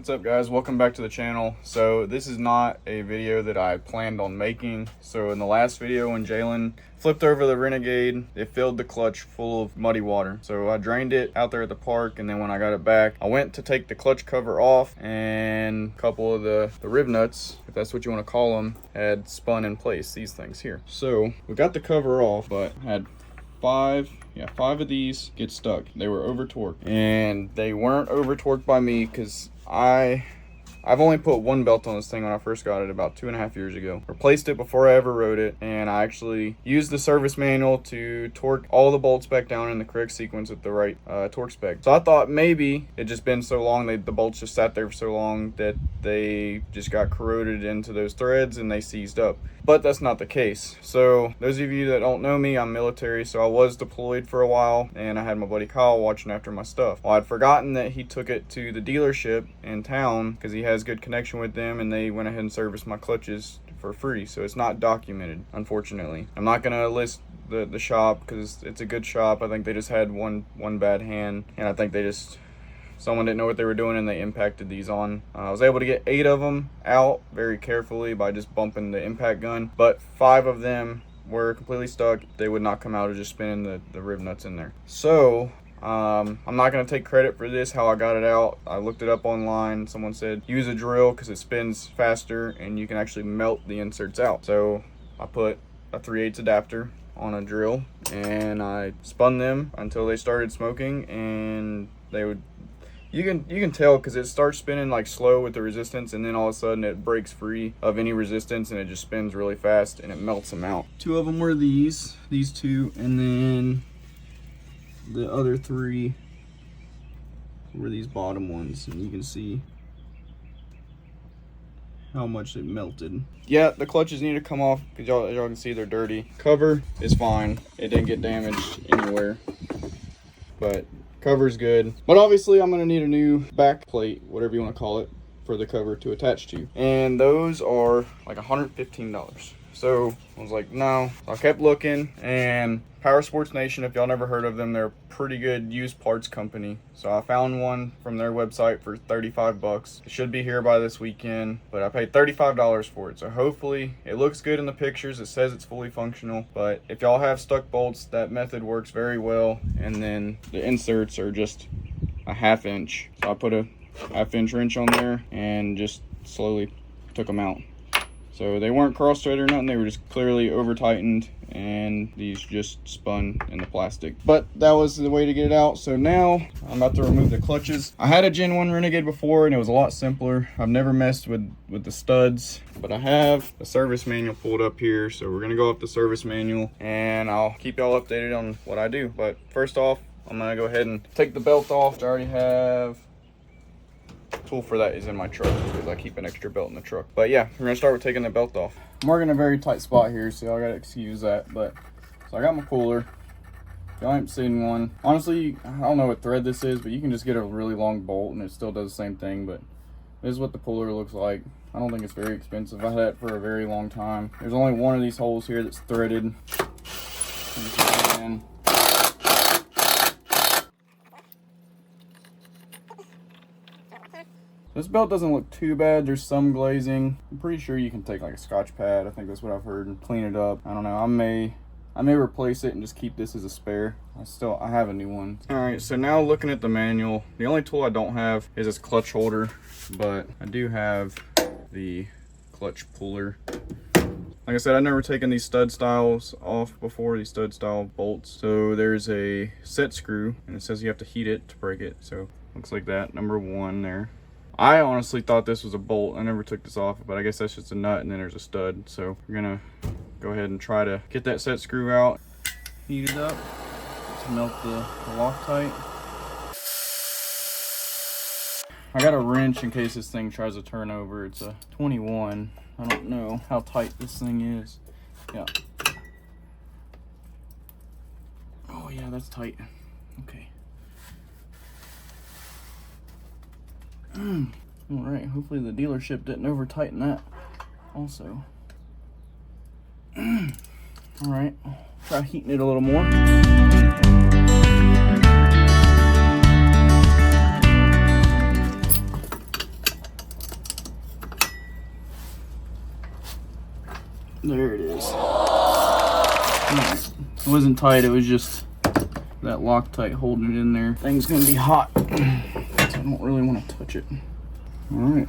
What's up guys, welcome back to the channel. So this is not a video that I planned on making. So in the last video when Jalen flipped over the Renegade, it filled the clutch full of muddy water. So I drained it out there at the park, and then when I got it back, I went to take the clutch cover off, and a couple of the rib nuts, if that's what you want to call them, had spun in place, these things here. So we got the cover off, but had five of these get stuck. They were over torqued, and they weren't over torqued by me because I've only put one belt on this thing when I first got it about 2.5 years ago. Replaced it before I ever rode it, and I actually used the service manual to torque all the bolts back down in the correct sequence with the right torque spec. So I thought maybe it just been so long, the bolts just sat there for so long that they just got corroded into those threads and they seized up. But that's not the case. So those of you that don't know me, I'm military, so I was deployed for a while, and I had my buddy Kyle watching after my stuff. Well, I'd forgotten that he took it to the dealership in town because he has good connection with them, and they went ahead and serviced my clutches for free. So it's not documented, unfortunately. I'm not gonna list the shop because it's a good shop. I think they just had one bad hand, and I think someone didn't know what they were doing and they impacted these on. I was able to get 8 of them out very carefully by just bumping the impact gun, but 5 of them were completely stuck. They would not come out of just spinning the rib nuts in there. So I'm not going to take credit for this, how I got it out. I looked it up online. Someone said use a drill because it spins faster and you can actually melt the inserts out. So I put a 3/8 adapter on a drill and I spun them until they started smoking, and they would, you can tell because it starts spinning like slow with the resistance, and then all of a sudden it breaks free of any resistance and it just spins really fast and it melts them out. 2 of them were these 2, and then the other 3 were these bottom ones, and you can see how much it melted. Yeah, the clutches need to come off because y'all can see they're dirty. Cover is fine, it didn't get damaged anywhere, but cover's good. But obviously I'm gonna need a new back plate, whatever you want to call it, for the cover to attach to, and those are like $115. So I was like, no. So I kept looking, and Powersports Nation, if y'all never heard of them, they're a pretty good used parts company. So I found one from their website for 35 bucks. It should be here by this weekend, but I paid $35 for it. So hopefully it looks good in the pictures. It says it's fully functional, but if y'all have stuck bolts, that method works very well. And then the inserts are just a 1/2 inch. So I put a 1/2 inch wrench on there and just slowly took them out. So they weren't cross-threaded or nothing, they were just clearly over-tightened, and these just spun in the plastic. But that was the way to get it out. So now I'm about to remove the clutches. I had a Gen 1 Renegade before, and it was a lot simpler. I've never messed with the studs, but I have the service manual pulled up here. So we're gonna go up the service manual, and I'll keep y'all updated on what I do. But first off, I'm gonna go ahead and take the belt off. I already have tool for that is in my truck because I keep an extra belt in the truck. But yeah, we're gonna start with taking the belt off. I'm working a very tight spot here, so I gotta excuse that. But so I got my cooler. Y'all ain't seen one. Honestly, I don't know what thread this is, but you can just get a really long bolt and it still does the same thing. But this is what the puller looks like. I don't think it's very expensive. I had it for a very long time. There's only one of these holes here that's threaded. And this belt doesn't look too bad. There's some glazing. I'm pretty sure you can take like a Scotch pad, I think that's what I've heard, and clean it up. I don't know. I may replace it and just keep this as a spare. I have a new one. All right, so now looking at the manual, the only tool I don't have is this clutch holder, but I do have the clutch puller. Like I said, I've never taken these stud styles off before, these stud style bolts. So there's a set screw, and it says you have to heat it to break it. So looks like that, number 1 there. I honestly thought this was a bolt. I never took this off, but I guess that's just a nut, and then there's a stud. So we're gonna go ahead and try to get that set screw out. Heat it up to melt the Loctite. I got a wrench in case this thing tries to turn over. It's a 21. I don't know how tight this thing is. Yeah. Oh yeah, that's tight. Okay. All right, hopefully the dealership didn't over tighten that also. All right, try heating it a little more. There it is. Alright. It wasn't tight, it was just that Loctite holding it in there. Thing's gonna be hot, so I don't really want to touch it. Alright.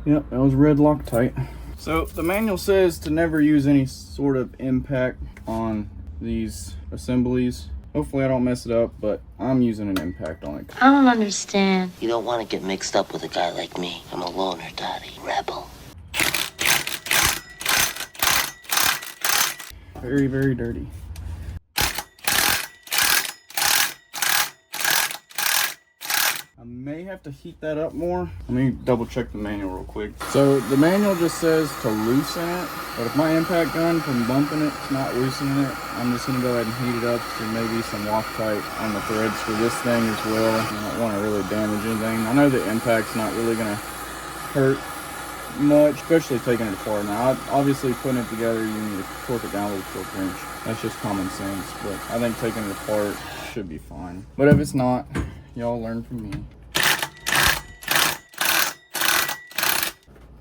Yep, that was red Loctite. So the manual says to never use any sort of impact on these assemblies. Hopefully I don't mess it up, but I'm using an impact on it. I don't understand. You don't want to get mixed up with a guy like me. I'm a loner, Daddy. Rebel. Very, very dirty. I may have to heat that up more. Let me double check the manual real quick. So the manual just says to loosen it, but if my impact gun from bumping it is not loosening it, I'm just gonna go ahead and heat it up to maybe some Loctite on the threads for this thing as well. I don't want to really damage anything. I know the impact's not really gonna hurt much, especially taking it apart. Now, obviously putting it together, you need to torque it down with a torque wrench. That's just common sense, but I think taking it apart should be fine. But if it's not, y'all learn from me.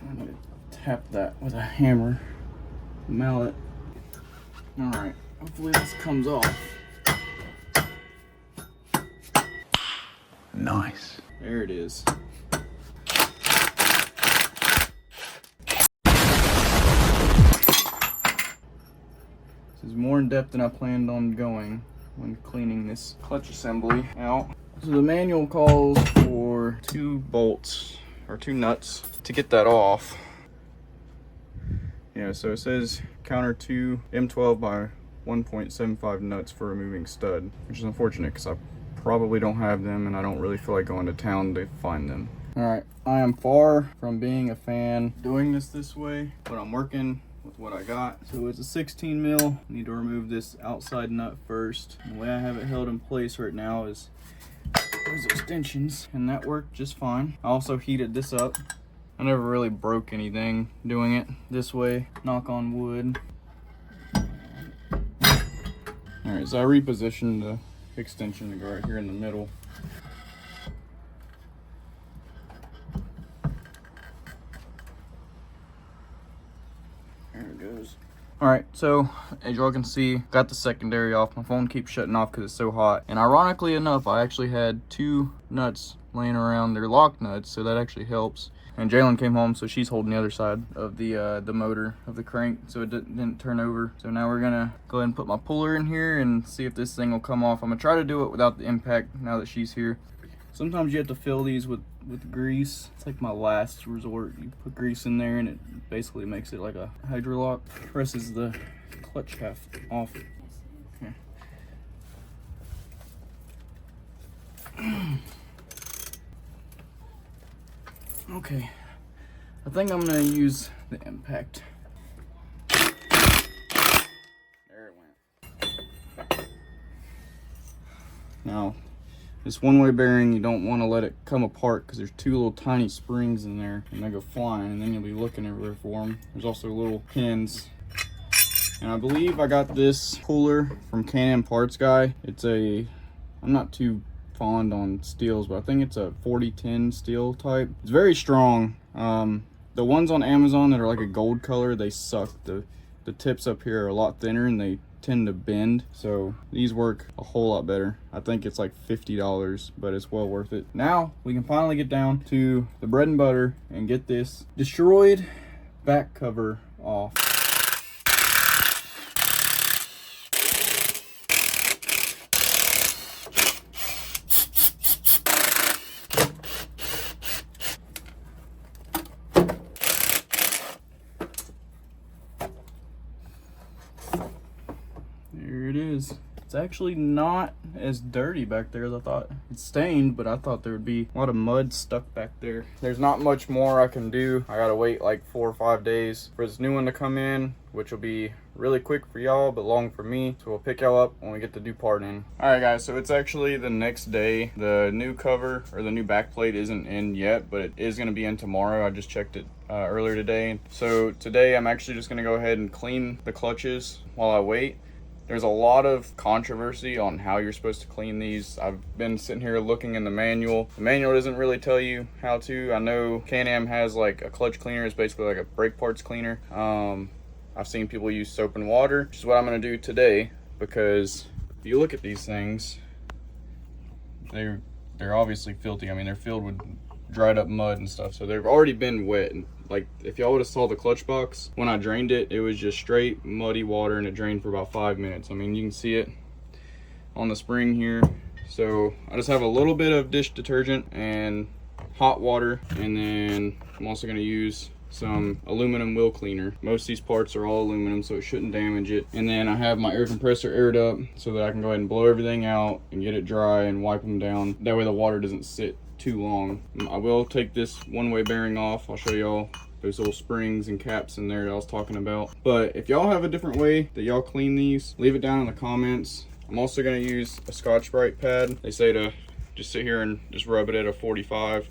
I'm gonna tap that with a hammer, mallet. All right, hopefully this comes off. Nice. There it is. This is more in depth than I planned on going when cleaning this clutch assembly out. So the manual calls for 2 bolts or 2 nuts to get that off. Yeah, so it says counter 2 M12 by 1.75 nuts for removing stud, which is unfortunate because I probably don't have them and I don't really feel like going to town to find them. All right, I am far from being a fan doing this way, but I'm working with what I got. So it's a 16 mil. Need to remove this outside nut first. The way I have it held in place right now is those extensions, and that worked just fine. I also heated this up. I never really broke anything doing it this way, knock on wood. All right, so I repositioned the extension to go right here in the middle. There it goes. All right, so as y'all can see, got the secondary off. My phone keeps shutting off because it's so hot. And ironically enough, I actually had 2 nuts laying around. They're lock nuts, so that actually helps. And Jalen came home, so she's holding the other side of the motor of the crank, so it didn't turn over. So now we're gonna go ahead and put my puller in here and see if this thing will come off. I'm gonna try to do it without the impact now that she's here. Sometimes you have to fill these with grease. It's like my last resort. You put grease in there and it basically makes it like a hydrolock. Presses the clutch half off. Okay. Okay, I think I'm gonna use the impact. There it went. Now, this one-way bearing, you don't want to let it come apart because there's 2 little tiny springs in there and they go flying, and then you'll be looking everywhere for them. There's also little pins. And I believe I got this puller from Can-Am Parts Guy. It's a, I'm not too fond on steels, but I think it's a 4010 steel type. It's very strong. The ones on Amazon that are like a gold color, they suck. The tips up here are a lot thinner and they tend to bend, so these work a whole lot better. I think it's like $50, but it's well worth it. Now we can finally get down to the bread and butter and get this destroyed back cover off. There it is. It's actually not as dirty back there as I thought. It's stained, but I thought there would be a lot of mud stuck back there. There's not much more I can do. I gotta wait like 4 or 5 days for this new one to come in, which will be really quick for y'all, but long for me. So we'll pick y'all up when we get the new part in. All right, guys, so it's actually the next day. The new cover, or the new back plate, isn't in yet, but it is gonna be in tomorrow. I just checked it earlier today. So today I'm actually just gonna go ahead and clean the clutches while I wait. There's a lot of controversy on how you're supposed to clean these. I've been sitting here looking in the manual. The manual doesn't really tell you how to. I know Can-Am has like a clutch cleaner. It's basically like a brake parts cleaner. I've seen people use soap and water, which is what I'm gonna do today, because if you look at these things, they're obviously filthy. I mean, they're filled with dried up mud and stuff, so they've already been wet. And like, if y'all would have saw the clutch box when I drained it, it was just straight muddy water, and it drained for about 5 minutes. I mean, you can see it on the spring here. So I just have a little bit of dish detergent and hot water, and then I'm also going to use some aluminum wheel cleaner. Most of these parts are all aluminum, so it shouldn't damage it. And then I have my air compressor aired up so that I can go ahead and blow everything out and get it dry and wipe them down. That way the water doesn't sit too long. I will take this one-way bearing off. I'll show y'all those little springs and caps in there that I was talking about. But if y'all have a different way that y'all clean these, leave it down in the comments. I'm also going to use a Scotch-Brite pad. They say to just sit here and just rub it at a 45.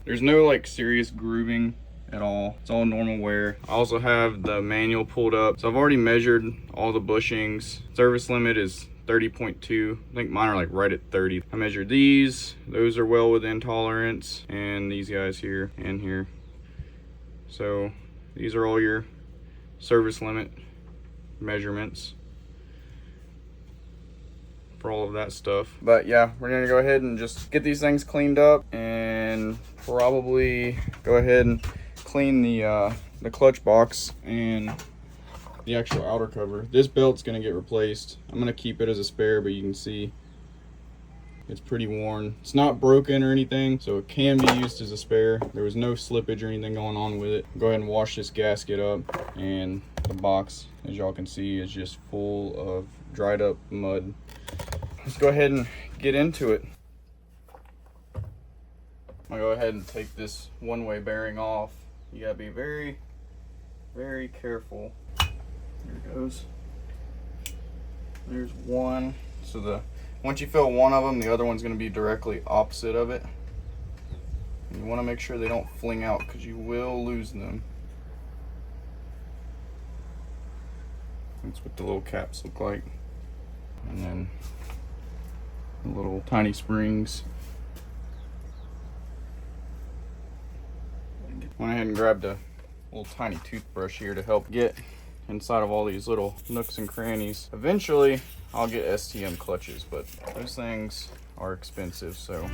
There's no like serious grooving at all. It's all normal wear. I also have the manual pulled up. So I've already measured all the bushings. Service limit is 30.2. I think mine are like right at 30. I measured these. Those are well within tolerance. And these guys here and here. So these are all your service limit measurements for all of that stuff. But yeah, we're gonna go ahead and just get these things cleaned up, and probably go ahead and clean the clutch box and the actual outer cover. This belt's gonna get replaced. I'm gonna keep it as a spare, but you can see it's pretty worn. It's not broken or anything, so it can be used as a spare. There was no slippage or anything going on with it. Go ahead and wash this gasket up, and the box, as y'all can see, is just full of dried up mud. Let's go ahead and get into it. I'll go ahead and take this one-way bearing off. You gotta be very, very careful. There it goes. There's one. So once you fill one of them, the other one's gonna be directly opposite of it. And you wanna make sure they don't fling out, because you will lose them. That's what the little caps look like. And then the little tiny springs. Went ahead and grabbed a little tiny toothbrush here to help get inside of all these little nooks and crannies. Eventually I'll get STM clutches, but those things are expensive, so.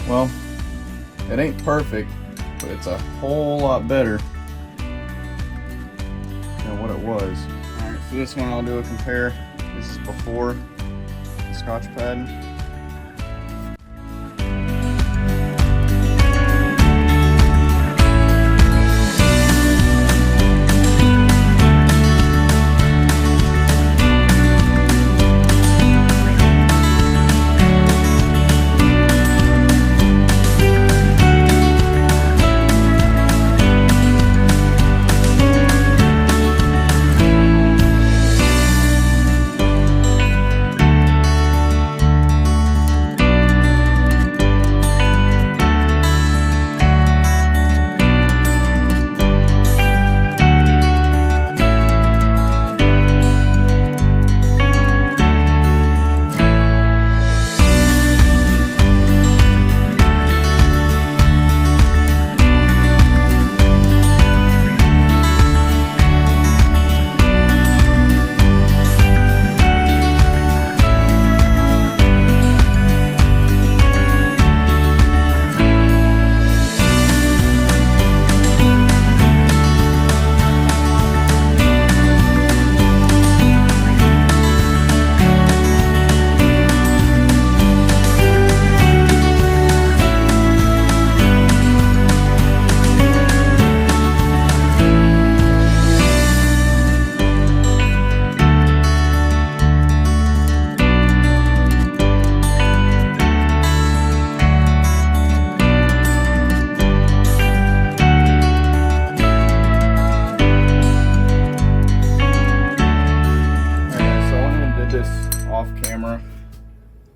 Well, it ain't perfect, but it's a whole lot better than what it was. Alright, for this one I'll do a compare. This is before the Scotch pad.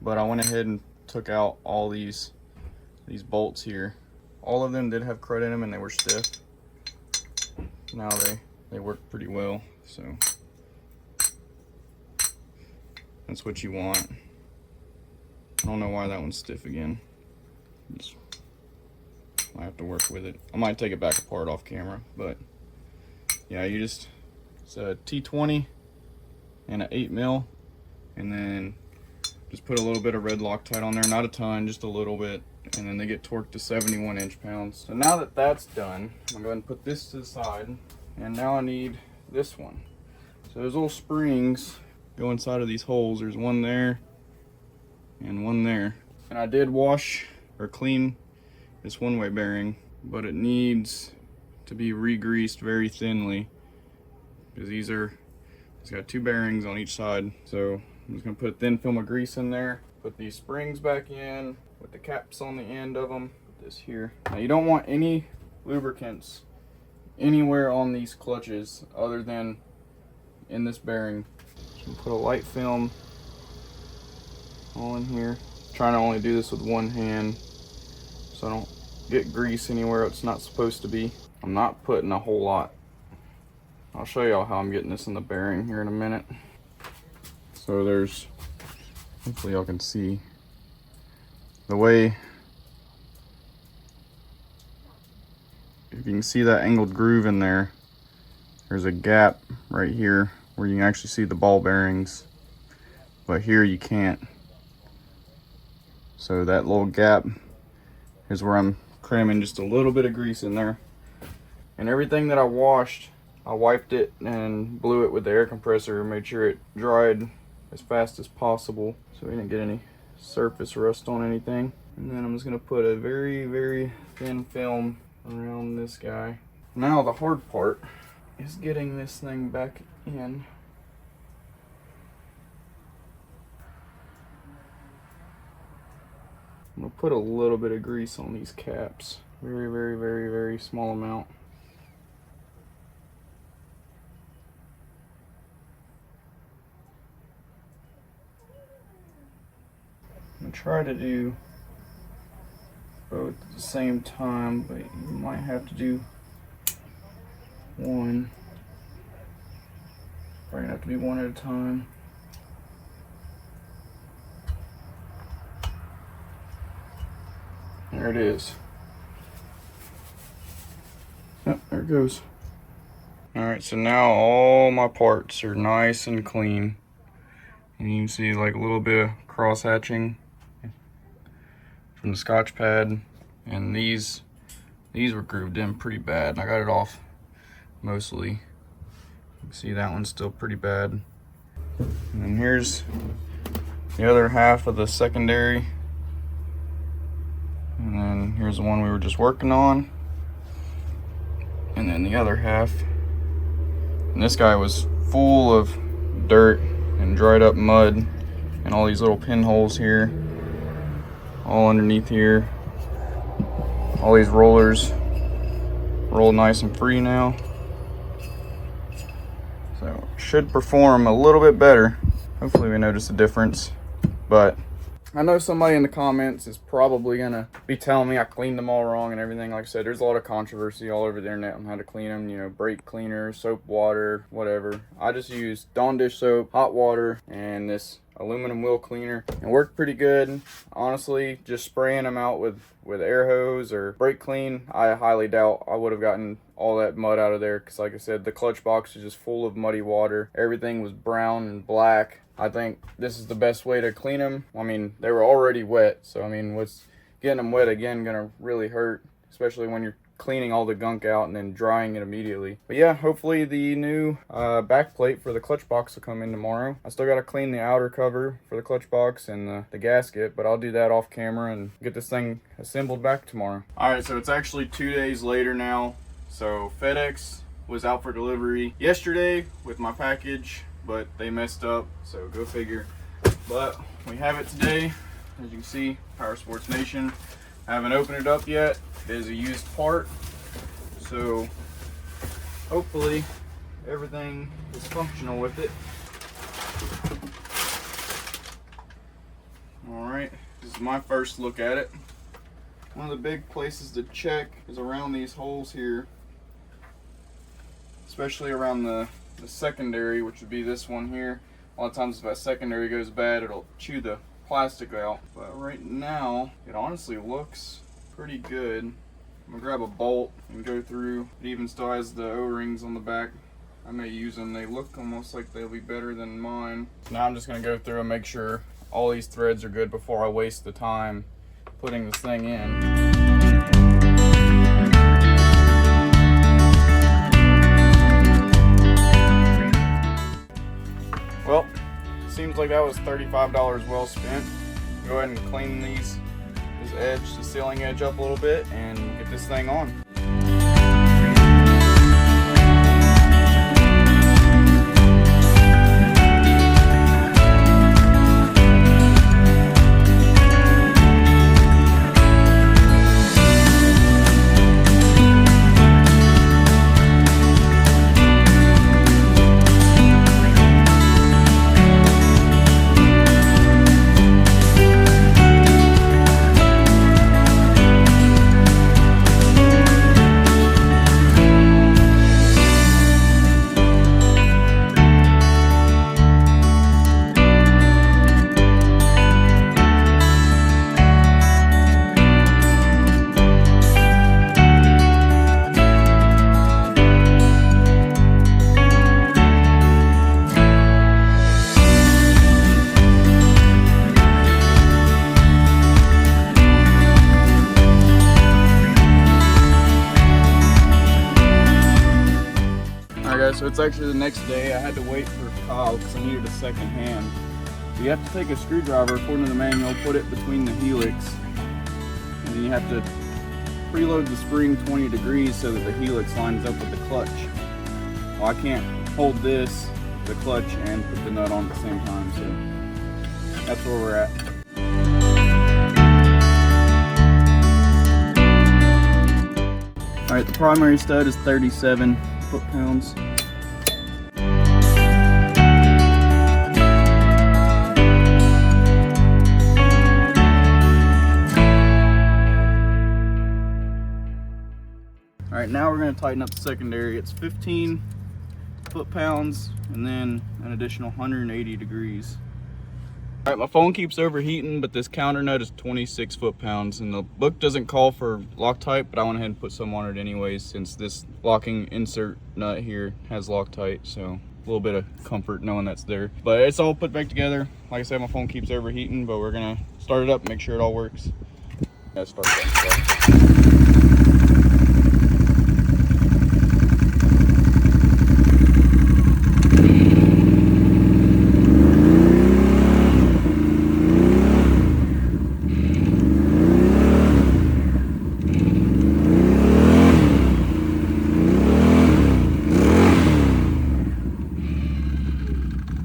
But I went ahead and took out all these bolts here, all of them did have crud in them and they were stiff. Now they work pretty well, so that's what you want. I don't know why that one's stiff again. I have to work with it. I might take it back apart off camera, but yeah, it's a T20 and an 8mm, and then just put a little bit of red Loctite on there, not a ton, just a little bit, and then they get torqued to 71 inch-pounds. So now that that's done, I'm gonna go ahead and put this to the side, and now I need this one. So those little springs go inside of these holes. There's one there and one there. And I did wash or clean this one-way bearing, but it needs to be re-greased very thinly because it's got 2 bearings on each side. So I'm just gonna put a thin film of grease in there, put these springs back in with the caps on the end of them, put this here. Now you don't want any lubricants anywhere on these clutches other than in this bearing. So put a light film all in here. Trying to only do this with one hand so I don't get grease anywhere it's not supposed to be. I'm not putting a whole lot. I'll show y'all how I'm getting this in the bearing here in a minute. So there's, hopefully y'all can see the way, if you can see that angled groove in there, there's a gap right here where you can actually see the ball bearings, but here you can't. So that little gap is where I'm cramming just a little bit of grease in there. And everything that I washed, I wiped it and blew it with the air compressor, made sure it dried as fast as possible so we didn't get any surface rust on anything. And then I'm just gonna put a very, very thin film around this guy. Now the hard part is getting this thing back in. I'm gonna put a little bit of grease on these caps. Very, very, very, very small amount. I'm gonna try to do both at the same time, but you might have to do one. Probably gonna have to do one at a time. There it is. Yep, there it goes. Alright, so now all my parts are nice and clean. And you can see like a little bit of cross hatching from the Scotch pad. And these were grooved in pretty bad. I got it off mostly. You can see that one's still pretty bad. And then here's the other half of the secondary. And then here's the one we were just working on. And then the other half. And this guy was full of dirt and dried up mud and all these little pinholes here. All underneath here. All these rollers roll nice and free now. So should perform a little bit better. Hopefully we notice a difference. But I know somebody in the comments is probably gonna be telling me I cleaned them all wrong and everything. Like I said, there's a lot of controversy all over the internet on how to clean them. You know, brake cleaner, soap water, whatever. I just used Dawn dish soap, hot water, and this aluminum wheel cleaner. It worked pretty good. Honestly, just spraying them out with air hose or brake clean, I highly doubt I would have gotten all that mud out of there. Because like I said, the clutch box is just full of muddy water. Everything was brown and black. I think this is the best way to clean them. I mean, they were already wet, so I mean, what's getting them wet again gonna really hurt, especially when you're cleaning all the gunk out and then drying it immediately. But yeah, hopefully the new back plate for the clutch box will come in tomorrow. I still gotta clean the outer cover for the clutch box and the gasket, but I'll do that off camera and get this thing assembled back tomorrow. All right, so it's actually 2 days later now. So FedEx was out for delivery yesterday with my package, but they messed up, so go figure. But we have it today, as you can see, Powersports Nation. I haven't opened it up yet. It is a used part, so hopefully everything is functional with it. All right, this is my first look at it. One of the big places to check is around these holes here, especially around the secondary, which would be this one here. A lot of times if that secondary goes bad, it'll chew the plastic out. But right now, it honestly looks pretty good. I'm gonna grab a bolt and go through. It even still has the O-rings on the back. I may use them. They look almost like they'll be better than mine. So now I'm just gonna go through and make sure all these threads are good before I waste the time putting this thing in. Well, seems like that was $35 well spent. Go ahead and clean this edge, the ceiling edge up a little bit and get this thing on. So it's actually the next day. I had to wait for Kyle because I needed a second hand. So you have to take a screwdriver, according to the manual, put it between the helix, and then you have to preload the spring 20 degrees so that the helix lines up with the clutch. Well, I can't hold this, the clutch, and put the nut on at the same time, so that's where we're at. Alright, the primary stud is 37 foot-pounds. Alright, now we're going to tighten up the secondary. It's 15 foot-pounds and then an additional 180 degrees. Alright, my phone keeps overheating, but this counter nut is 26 foot-pounds, and the book doesn't call for Loctite, but I went ahead and put some on it anyways, since this locking insert nut here has Loctite, so a little bit of comfort knowing that's there. But it's all put back together. Like I said, my phone keeps overheating, but we're gonna start it up, make sure it all works. Gotta start that.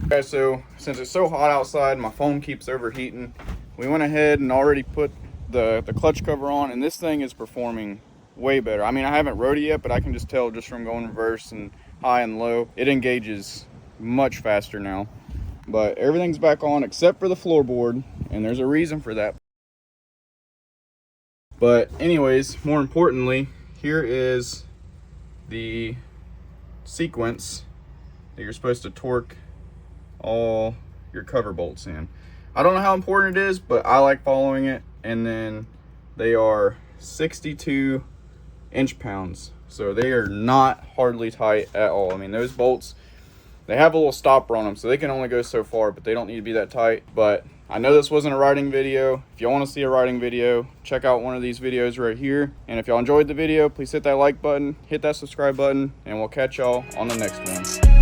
Okay, so since it's so hot outside, my phone keeps overheating. We went ahead and already put the clutch cover on, and this thing is performing way better. I mean, I haven't rode it yet, but I can just tell just from going reverse and high and low, it engages much faster now. But everything's back on except for the floorboard, and there's a reason for that. But anyways, more importantly, here is the sequence that you're supposed to torque all your cover bolts in. I don't know how important it is, but I like following it. And then they are 62 inch-pounds, so they are not hardly tight at all. I mean, those bolts, they have a little stopper on them, so they can only go so far, but they don't need to be that tight. But I know this wasn't a riding video. If y'all want to see a riding video, check out one of these videos right here. And if y'all enjoyed the video, please hit that like button, hit that subscribe button, and we'll catch y'all on the next one.